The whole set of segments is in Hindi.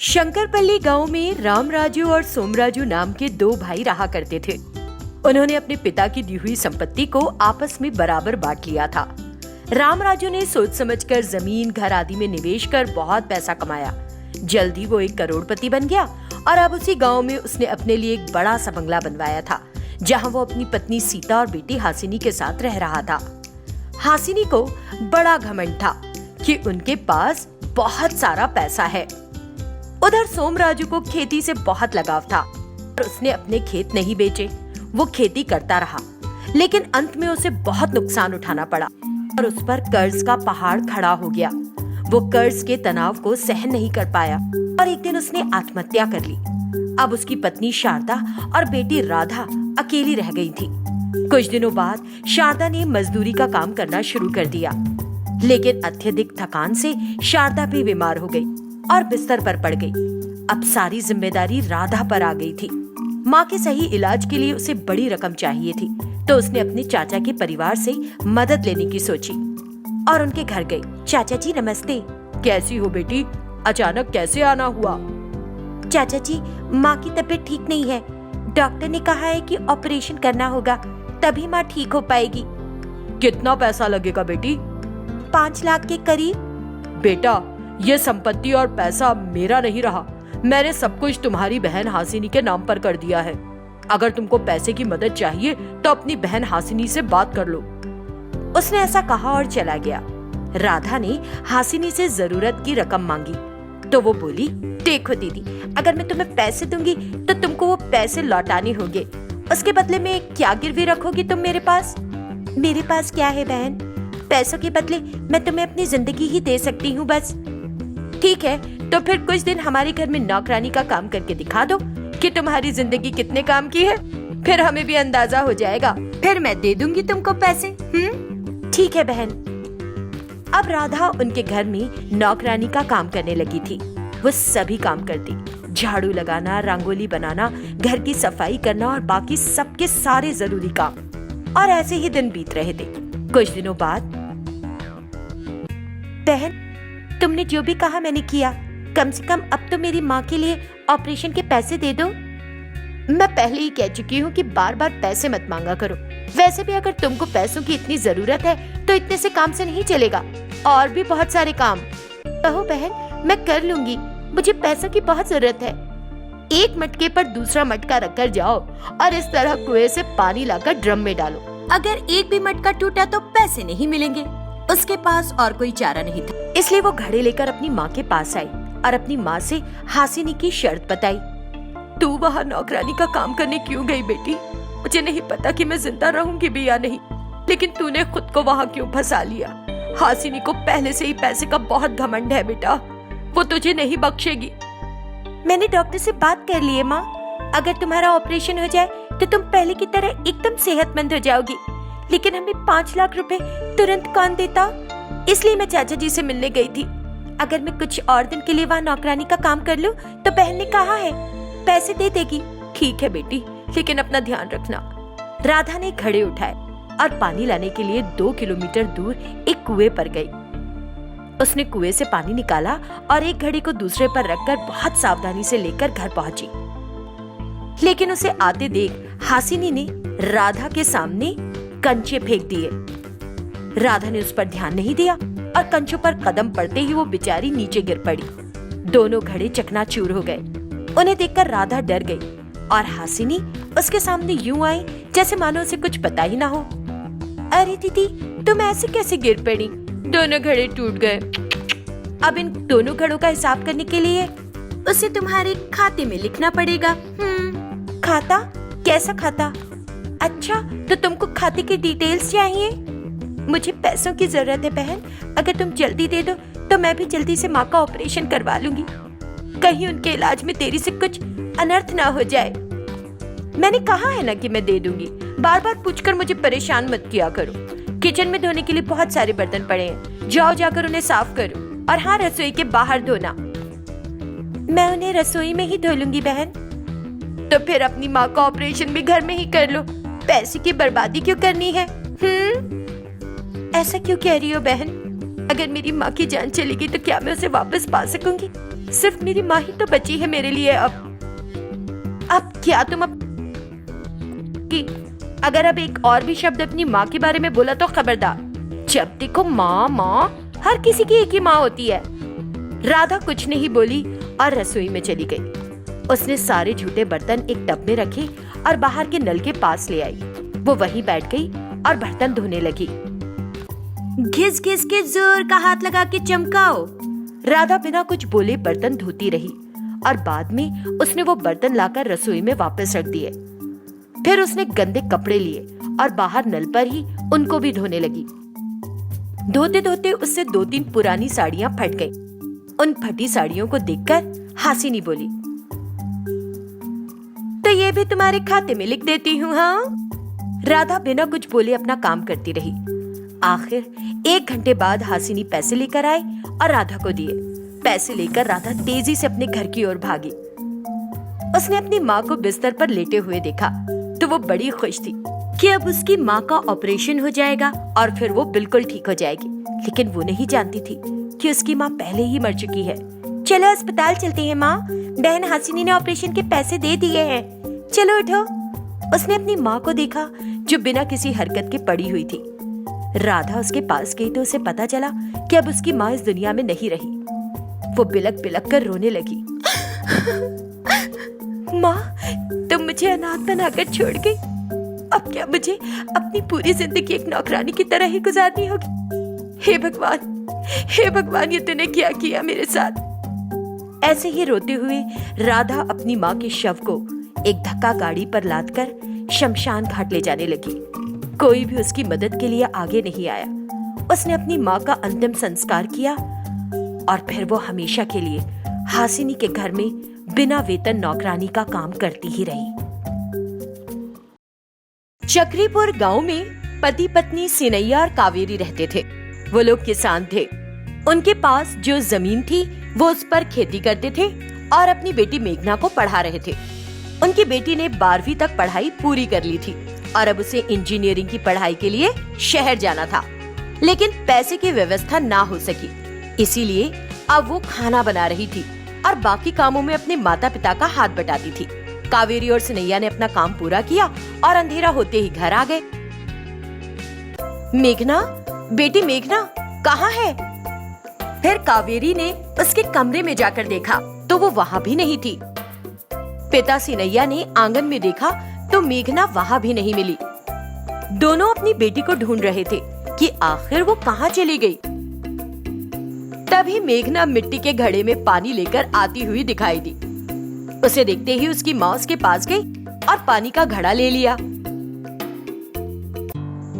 शंकरपल्ली गांव में रामराजू और सोमराजू नाम के दो भाई रहा करते थे। उन्होंने अपने पिता की दी हुई संपत्ति को आपस में बराबर बांट लिया था। रामराजू ने सोच समझकर जमीन, घर आदि में निवेश कर बहुत पैसा कमाया। जल्दी वो एक करोड़पति बन गया और अब उसी गांव में उसने अपने लिए एक बड़ा सा बंगला बनवाया था, जहां वो अपनी पत्नी सीता और बेटी हासिनी के साथ रह रहा था। हासिनी को बड़ा घमंड था कि उनके पास बहुत सारा पैसा है। उधर सोमराजू को खेती से बहुत लगाव था और उसने अपने खेत नहीं बेचे। वो खेती करता रहा, लेकिन अंत में उसे बहुत नुकसान उठाना पड़ा और उस पर कर्ज का पहाड़ खड़ा हो गया। वो कर्ज के तनाव को सहन नहीं कर पाया और एक दिन उसने आत्महत्या कर ली। अब उसकी पत्नी शारदा और बेटी राधा अकेली रह गई थी। कुछ दिनों बाद शारदा ने मजदूरी का काम करना शुरू कर दिया, लेकिन अत्यधिक थकान से शारदा भी बीमार हो गई और बिस्तर पर पड़ गई। अब सारी जिम्मेदारी राधा पर आ गई थी। माँ के सही इलाज के लिए उसे बड़ी रकम चाहिए थी, तो उसने अपने चाचा के परिवार से मदद लेने की सोची और उनके घर गई। चाचा जी नमस्ते। कैसी हो बेटी? अचानक कैसे आना हुआ? चाचा जी, माँ की तबीयत ठीक नहीं है। डॉक्टर ने कहा है कि ऑपरेशन करना होगा, तभी माँ ठीक हो पाएगी। कितना पैसा लगेगा बेटी? 5 लाख के करीब। बेटा, ये संपत्ति और पैसा मेरा नहीं रहा। मैंने सब कुछ तुम्हारी बहन हासिनी के नाम पर कर दिया है। अगर तुमको पैसे की मदद चाहिए तो अपनी बहन हासिनी से बात कर लो। उसने ऐसा कहा और चला गया। राधा ने हासिनी से जरूरत की रकम मांगी तो वो बोली, देखो दीदी, अगर मैं तुम्हें पैसे दूंगी तो तुमको वो पैसे लौटाने होंगे। उसके बदले में क्या गिरवी रखोगी तुम मेरे पास? मेरे पास क्या है बहन? पैसों के बदले मैं तुम्हें अपनी जिंदगी ही दे सकती हूँ बस। ठीक है, तो फिर कुछ दिन हमारे घर में नौकरानी का काम करके दिखा दो कि तुम्हारी जिंदगी कितने काम की है। फिर हमें भी अंदाजा हो जाएगा, फिर मैं दे दूंगी तुमको पैसे। ठीक है बहन। अब राधा उनके घर में नौकरानी का काम करने लगी थी। वो सभी काम करती, झाड़ू लगाना, रंगोली बनाना, घर की सफाई करना और बाकी सबके सारे जरूरी काम। और ऐसे ही दिन बीत रहे थे। कुछ दिनों बाद, बहन तुमने जो भी कहा मैंने किया। कम से कम अब तो मेरी माँ के लिए ऑपरेशन के पैसे दे दो। मैं पहले ही कह चुकी हूँ कि बार बार पैसे मत मांगा करो। वैसे भी अगर तुमको पैसों की इतनी जरूरत है तो इतने से काम से नहीं चलेगा, और भी बहुत सारे काम। कहो बहन, मैं कर लूंगी। मुझे पैसों की बहुत जरूरत है। एक मटके पर दूसरा मटका रखकर जाओ और इस तरह कुएं से पानी लाकर ड्रम में डालो। अगर एक भी मटका टूटा तो पैसे नहीं मिलेंगे। उसके पास और कोई चारा नहीं था, इसलिए वो घड़े लेकर अपनी माँ के पास आई और अपनी माँ से हासिनी की शर्त बताई। तू वहाँ नौकरानी का काम करने क्यों गई बेटी? मुझे नहीं पता कि मैं जिंदा रहूंगी भी या नहीं, लेकिन तूने खुद को वहाँ क्यों फंसा लिया? हासिनी को पहले से ही पैसे का बहुत घमंड है बेटा, वो तुझे नहीं बख्शेगी। मैंने डॉक्टर से बात कर ली है माँ। अगर तुम्हारा ऑपरेशन हो जाए तो तुम पहले की तरह एकदम सेहतमंद हो जाओगी। लेकिन हमें 5 लाख रुपए तुरंत कौन देता? इसलिए मैं चाचा जी से मिलने गई थी। अगर मैं कुछ और दिन के लिए वहाँ नौकरानी का काम कर लूँ तो बहन ने कहा है पैसे दे देगी। ठीक है बेटी, लेकिन अपना ध्यान रखना। राधा ने घड़े उठाए और पानी लाने के लिए 2 किलोमीटर दूर एक कुएं पर गई। उसने कुएं से पानी निकाला और एक घड़े को दूसरे पर रखकर बहुत सावधानी से लेकर घर पहुंची। लेकिन उसे आते देख हासिनी ने राधा के सामने कंचे फेंक दिए। राधा ने उस पर ध्यान नहीं दिया और कंचों पर कदम पड़ते ही वो बेचारी नीचे गिर पड़ी। दोनों घड़े चकनाचूर हो गए। उन्हें देखकर राधा डर गई और हासिनी उसके सामने यूं आई जैसे मानो उसे कुछ पता ही ना हो। अरे दीदी, तुम ऐसे कैसे गिर पड़ी? दोनों घड़े टूट गए। अब इन दोनों घड़ों का हिसाब करने के लिए उसे तुम्हारे खाते में लिखना पड़ेगा। खाता? कैसा खाता? अच्छा, तो तुमको खाते की डिटेल्स चाहिए? मुझे पैसों की जरूरत है बहन। अगर तुम जल्दी दे दो तो मैं भी जल्दी से माँ का ऑपरेशन करवा लूंगी। कहीं उनके इलाज में देरी से कुछ अनर्थ ना हो जाए। मैंने कहा है ना कि मैं दे दूंगी। बार बार पूछकर मुझे परेशान मत किया करो। किचन में धोने के लिए बहुत सारे बर्तन पड़े हैं, जाओ जाकर उन्हें साफ करो। और हाँ, रसोई के बाहर धोना। मैं उन्हें रसोई में ही धो लूंगी बहन। तो फिर अपनी माँ का ऑपरेशन भी घर में ही कर लो। पैसे की बर्बादी क्यों करनी है? ऐसा क्यों कह रही हो बहन? अगर मेरी माँ की जान चलेगी तो क्या मैं उसे वापस पा सकूंगी? सिर्फ मेरी माँ ही तो बची है मेरे लिए। अब क्या तुम अगर अब एक और भी शब्द अपनी माँ के बारे में बोला तो खबरदार। जब देखो माँ माँ, हर किसी की एक ही माँ होती है। राधा कुछ नहीं बोली और रसोई में चली गई। उसने सारे झूठे बर्तन एक टब में रखे और बाहर के नल के पास ले आई। वो वहीं बैठ गई और बर्तन धोने लगी। घिस घिस के जोर का हाथ लगा के चमकाओ। राधा बिना कुछ बोले बर्तन धोती रही और बाद में उसने वो बर्तन लाकर रसोई में वापस रख दिए। फिर उसने गंदे कपड़े लिए और बाहर नल पर ही उनको भी धोने लगी। धोते धोते उससे 2-3 पुरानी साड़ियां फट गईं। उन फटी साड़ियों को देखकर हासिनी बोली, तो ये भी तुम्हारे खाते में लिख देती हूँ। हाँ। राधा बिना कुछ बोले अपना काम करती रही। आखिर 1 घंटे बाद हासिनी पैसे लेकर आई और राधा को दिए। पैसे लेकर राधा तेजी से अपने घर की ओर भागी। उसने अपनी माँ को बिस्तर पर लेटे हुए देखा तो वो बड़ी खुश थी कि अब उसकी माँ का ऑपरेशन हो जाएगा और फिर वो बिल्कुल ठीक हो जाएगी। लेकिन वो नहीं जानती थी कि उसकी माँ पहले ही मर चुकी है। चलो अस्पताल चलते हैं माँ, बहन हासिनी ने ऑपरेशन के पैसे दे दिए हैं, चलो उठो। उसने अपनी माँ को देखा जो बिना किसी हरकत के पड़ी हुई थी। राधा उसके पास गई तो उसे पता चला कि अब उसकी माँ इस दुनिया में नहीं रही। वो बिलक बिलक कर रोने लगी। माँ, तुम मुझे अनाथ बनाकर छोड़ गई। अब क्या मुझे अपनी पूरी जिंदगी एक नौकरानी की तरह ही गुजारनी होगी? हे भगवान, ये तूने क्या किया मेरे साथ? ऐसे ही रोते हुए राधा अपनी माँ के शव को एक धक्का गाड़ी पर लादकर शमशान घाट ले जाने लगी। कोई भी उसकी मदद के लिए आगे नहीं आया। उसने अपनी माँ का अंतिम संस्कार किया और फिर वो हमेशा के लिए हासिनी के घर में बिना वेतन नौकरानी का काम करती ही रही। चक्रीपुर गांव में पति पत्नी सिनैया और कावेरी रहते थे। वो लोग किसान थे। उनके पास जो जमीन थी वो उस पर खेती करते थे और अपनी बेटी मेघना को पढ़ा रहे थे। उनकी बेटी ने 12वीं तक पढ़ाई पूरी कर ली थी और अब उसे इंजीनियरिंग की पढ़ाई के लिए शहर जाना था, लेकिन पैसे की व्यवस्था ना हो सकी। इसीलिए अब वो खाना बना रही थी और बाकी कामों में अपने माता पिता का हाथ बटाती थी। कावेरी और सिनैया ने अपना काम पूरा किया और अंधेरा होते ही घर आ गए। मेघना, बेटी मेघना कहाँ है? फिर कावेरी ने उसके कमरे में जाकर देखा तो वो वहाँ भी नहीं थी। पिता सिनैया ने आंगन में देखा तो मेघना वहाँ भी नहीं मिली। दोनों अपनी बेटी को ढूंढ रहे थे कि आखिर वो कहाँ चली गई। तभी मेघना मिट्टी के घड़े में पानी लेकर आती हुई दिखाई दी। उसे देखते ही उसकी माँ उसके पास गई और पानी का घड़ा ले लिया।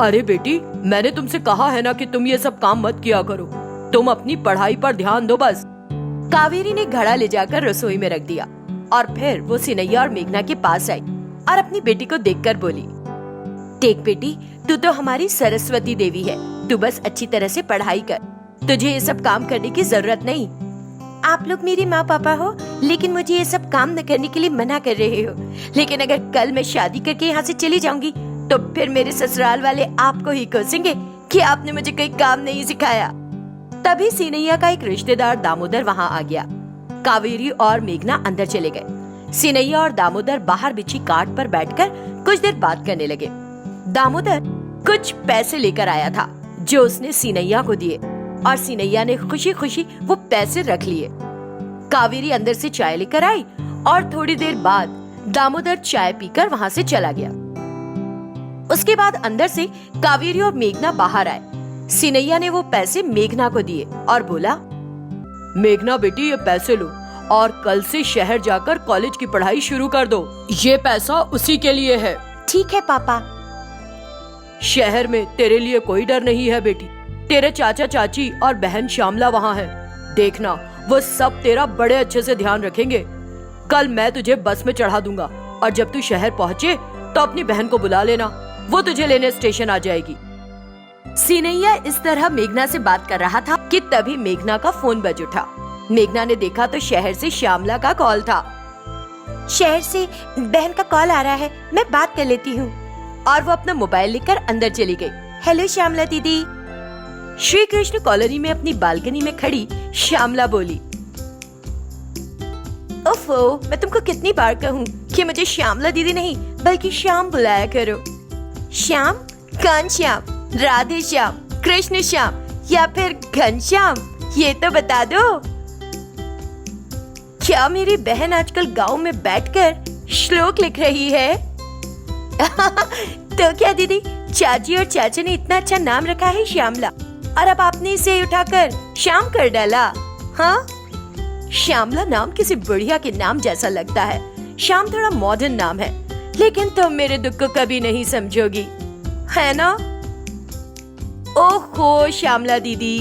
अरे बेटी, मैंने तुमसे कहा है ना कि तुम ये सब काम मत किया करो। तुम अपनी पढ़ाई पर ध्यान दो बस। कावेरी ने घड़ा ले जाकर रसोई में रख दिया और फिर वो सिनैया और मेघना के पास आई और अपनी बेटी को देखकर बोली, देख बेटी, तू तो हमारी सरस्वती देवी है। तू बस अच्छी तरह से पढ़ाई कर, तुझे ये सब काम करने की जरूरत नहीं। आप लोग मेरी माँ पापा हो, लेकिन मुझे ये सब काम न करने के लिए मना कर रहे हो। लेकिन अगर कल मैं शादी करके यहाँ से चली जाऊंगी तो फिर मेरे ससुराल वाले आपको ही कोसेंगे कि आपने मुझे कोई काम नहीं सिखाया। तभी सिनैया का एक रिश्तेदार दामोदर वहाँ आ गया। कावेरी और मेघना अंदर चले गए। सिनैया और दामोदर बाहर बिछी काट पर बैठकर कुछ देर बात करने लगे। दामोदर कुछ पैसे लेकर आया था जो उसने सिनैया को दिए और सिनैया ने खुशी खुशी वो पैसे रख लिए। कावेरी अंदर से चाय लेकर आई और थोड़ी देर बाद दामोदर चाय पीकर वहाँ से चला गया। उसके बाद अंदर से कावेरी और मेघना बाहर आए। सिनैया ने वो पैसे मेघना को दिए और बोला, मेघना बेटी, ये पैसे लो और कल से शहर जाकर कॉलेज की पढ़ाई शुरू कर दो। ये पैसा उसी के लिए है। ठीक है पापा। शहर में तेरे लिए कोई डर नहीं है बेटी। तेरे चाचा चाची और बहन श्यामला वहाँ है। देखना, वो सब तेरा बड़े अच्छे से ध्यान रखेंगे। कल मैं तुझे बस में चढ़ा दूंगा और जब तू शहर पहुँचे तो अपनी बहन को बुला लेना, वो तुझे लेने स्टेशन आ जाएगी। सिनैया इस तरह मेघना से बात कर रहा था कि तभी मेघना का फोन बज उठा। मेघना ने देखा तो शहर से श्यामला का कॉल था। शहर से बहन का कॉल आ रहा है, मैं बात कर लेती हूँ। और वो अपना मोबाइल लेकर अंदर चली गई। हेलो श्यामला दीदी। श्री कृष्ण कॉलोनी में अपनी बालकनी में खड़ी श्यामला बोली, ओफो, मैं तुमको कितनी बार कहूँ कि मुझे श्यामला दीदी नहीं बल्कि श्याम बुलाया करो। श्याम? कौन श्याम? राधे श्याम, कृष्ण श्याम या फिर घनश्याम? ये तो बता दो। क्या मेरी बहन आजकल गांव में बैठकर श्लोक लिख रही है? तो क्या दीदी, चाची और चाचा ने इतना अच्छा नाम रखा है श्यामला, और अब आपने इसे उठाकर श्याम कर डाला। हाँ, श्यामला नाम किसी बुढ़िया के नाम जैसा लगता है। श्याम थोड़ा मॉडर्न नाम है, लेकिन तुम मेरे दुख को कभी नहीं समझोगी, है ना? ओहो श्यामला दीदी,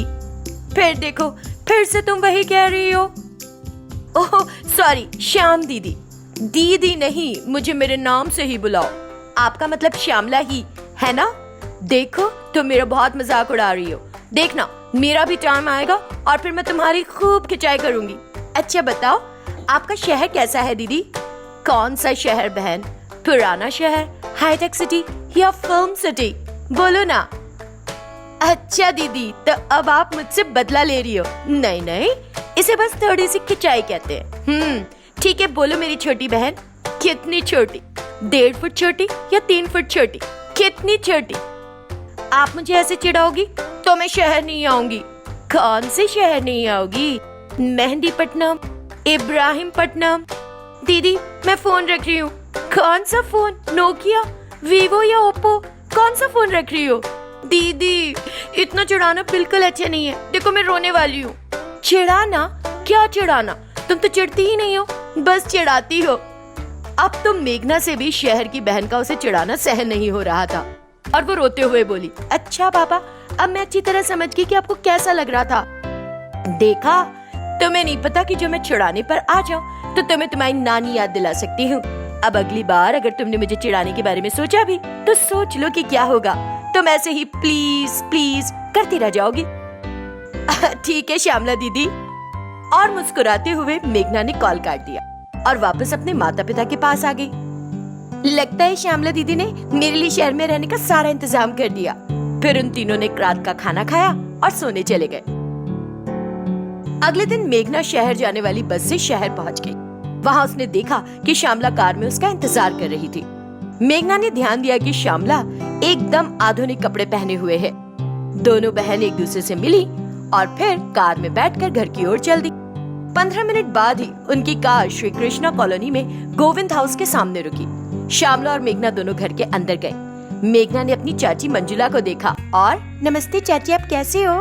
फिर देखो, फिर से तुम वही कह रही हो। ओह सॉरी, श्याम दीदी। दीदी नहीं, मुझे मेरे नाम से ही बुलाओ। आपका मतलब श्यामला ही है ना? देखो, तुम मेरा बहुत मजाक उड़ा रही हो। देखना, मेरा भी टाइम आएगा और फिर मैं तुम्हारी खूब खिंचाई करूंगी। अच्छा बताओ, आपका शहर कैसा है दीदी? कौन सा शहर बहन? पुराना शहर, हाईटेक सिटी या फिल्म सिटी? बोलो ना। अच्छा दीदी, तो अब आप मुझसे बदला ले रही हो? नहीं नहीं, इसे बस थोड़ी सी खिंचाई कहते हैं। ठीक है, बोलो मेरी छोटी बहन, कितनी छोटी? 1.5 फुट छोटी या 3 फुट छोटी? कितनी छोटी? आप मुझे ऐसे चिढ़ाओगी तो मैं शहर नहीं आऊंगी। कौन से शहर नहीं आओगी? मेहंदीपट्टनम, इब्राहिमपट्टनम? दीदी मैं फोन रख रही हूँ। कौन सा फोन? नोकिया, वीवो या ओप्पो? कौन सा फोन रख रही हो? दीदी इतना चिढ़ाना बिल्कुल अच्छा नहीं है। देखो मैं रोने वाली हूँ। चिढ़ाना? क्या चिढ़ाना? तुम तो चिढ़ती ही नहीं हो, बस चिढ़ाती हो। अब तो मेघना से भी शहर की बहन का उसे चिढ़ाना सहन नहीं हो रहा था और वो रोते हुए बोली, अच्छा पापा, अब मैं अच्छी तरह समझ गई कि आपको कैसा लग रहा था। देखा, तुम्हें नहीं पता कि जो मैं चिढ़ाने पर आ जाऊं तो तुम्हें तुम्हारी नानी याद दिला सकती हूँ। अब अगली बार अगर तुमने मुझे चिढ़ाने के बारे में सोचा भी तो सोच लो कि क्या होगा। तुम ऐसे ही प्लीज प्लीज करती रह जाओगी। ठीक है श्यामला दीदी। और मुस्कुराते हुए मेघना ने कॉल काट दिया और वापस अपने माता पिता के पास आ गई। लगता है श्यामला दीदी ने मेरे लिए शहर में रहने का सारा इंतजाम कर दिया। फिर उन तीनों ने रात का खाना खाया और सोने चले गए। अगले दिन मेघना शहर जाने वाली बस से शहर पहुंच गई। वहां उसने देखा कि श्यामला कार में उसका इंतजार कर रही थी। मेघना ने ध्यान दिया कि श्यामला एकदम आधुनिक कपड़े पहने हुए है। दोनों बहन एक दूसरे से मिली और फिर कार में बैठकर घर की ओर चल दी। 15 मिनट बाद ही उनकी कार श्री कृष्णा कॉलोनी में गोविंद हाउस के सामने रुकी। श्यामला और मेघना दोनों घर के अंदर गए। मेघना ने अपनी चाची मंजुला को देखा और नमस्ते चाची, आप कैसे हो?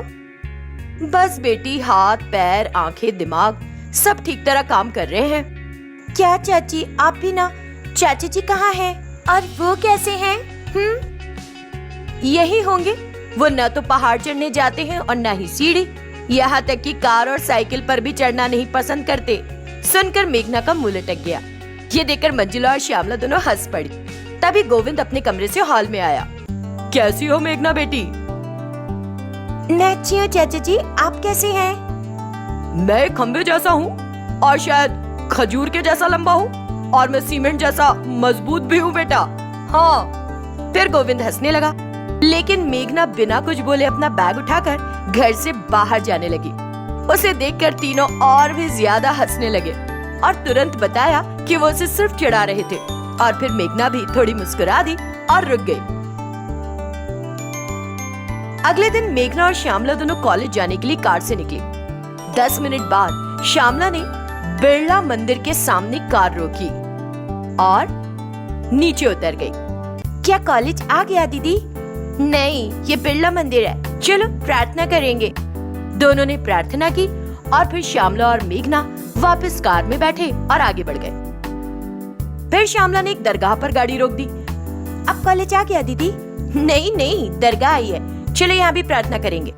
बस बेटी, हाथ पैर आंखें दिमाग सब ठीक तरह काम कर रहे हैं। क्या चाची, आप भी ना? चाची जी कहाँ हैं? और वो कैसे हैं? यही होंगे। वो न तो पहाड़ चढ़ने जाते हैं और न ही सीढ़ी, यहाँ तक कि कार और साइकिल पर भी चढ़ना नहीं पसंद करते। सुनकर मेघना का मुंह लटक गया। ये देखकर मंजुला और श्यामला दोनों हंस पड़ी। तभी गोविंद अपने कमरे से हॉल में आया। कैसी हो मेघना बेटी? मैं अच्छी हूँ चाचा जी, आप कैसे हैं? मैं खंबे जैसा हूँ और शायद खजूर के जैसा लंबा हूँ और मैं सीमेंट जैसा मजबूत भी हूँ बेटा। हाँ। फिर गोविंद हंसने लगा, लेकिन मेघना बिना कुछ बोले अपना बैग उठाकर घर से बाहर जाने लगी। उसे देखकर तीनों और भी ज्यादा हंसने लगे और तुरंत बताया कि वो उसे सिर्फ चिढ़ा रहे थे। और फिर मेघना भी थोड़ी मुस्कुरा दी और रुक गई। अगले दिन मेघना और श्यामला दोनों कॉलेज जाने के लिए कार से निकली। 10 मिनट बाद श्यामला ने बिरला मंदिर के सामने कार रोकी और नीचे उतर गई। क्या कॉलेज आ गया दीदी? नहीं, ये बिरला मंदिर है, चलो प्रार्थना करेंगे। दोनों ने प्रार्थना की और फिर श्यामला और मेघना वापस कार में बैठे और आगे बढ़ गए। फिर श्यामला ने एक दरगाह पर गाड़ी रोक दी। अब कॉलेज आ गया दीदी? नहीं नहीं, दरगाह आई है, चलो यहाँ भी प्रार्थना करेंगे।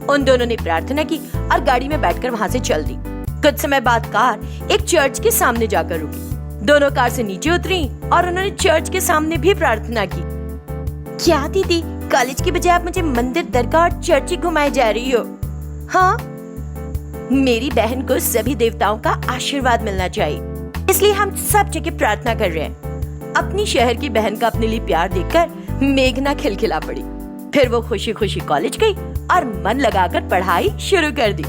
उन दोनों ने प्रार्थना की और गाड़ी में बैठकर वहाँ से चल दी। कुछ समय बाद कार एक चर्च के सामने जाकर रुकी। दोनों कार से नीचे उतरी और उन्होंने चर्च के सामने भी प्रार्थना की। क्या दीदी, कॉलेज की बजाय आप मुझे मंदिर, दरगाह और चर्च ही घुमाए जा रही हो? हाँ, मेरी बहन को सभी देवताओं का आशीर्वाद मिलना चाहिए, इसलिए हम सब जगह प्रार्थना कर रहे हैं। अपनी शहर की बहन का अपने लिए प्यार देखकर मेघना खिलखिला पड़ी। फिर वो खुशी खुशी कॉलेज गई और मन लगाकर पढ़ाई शुरू कर दी।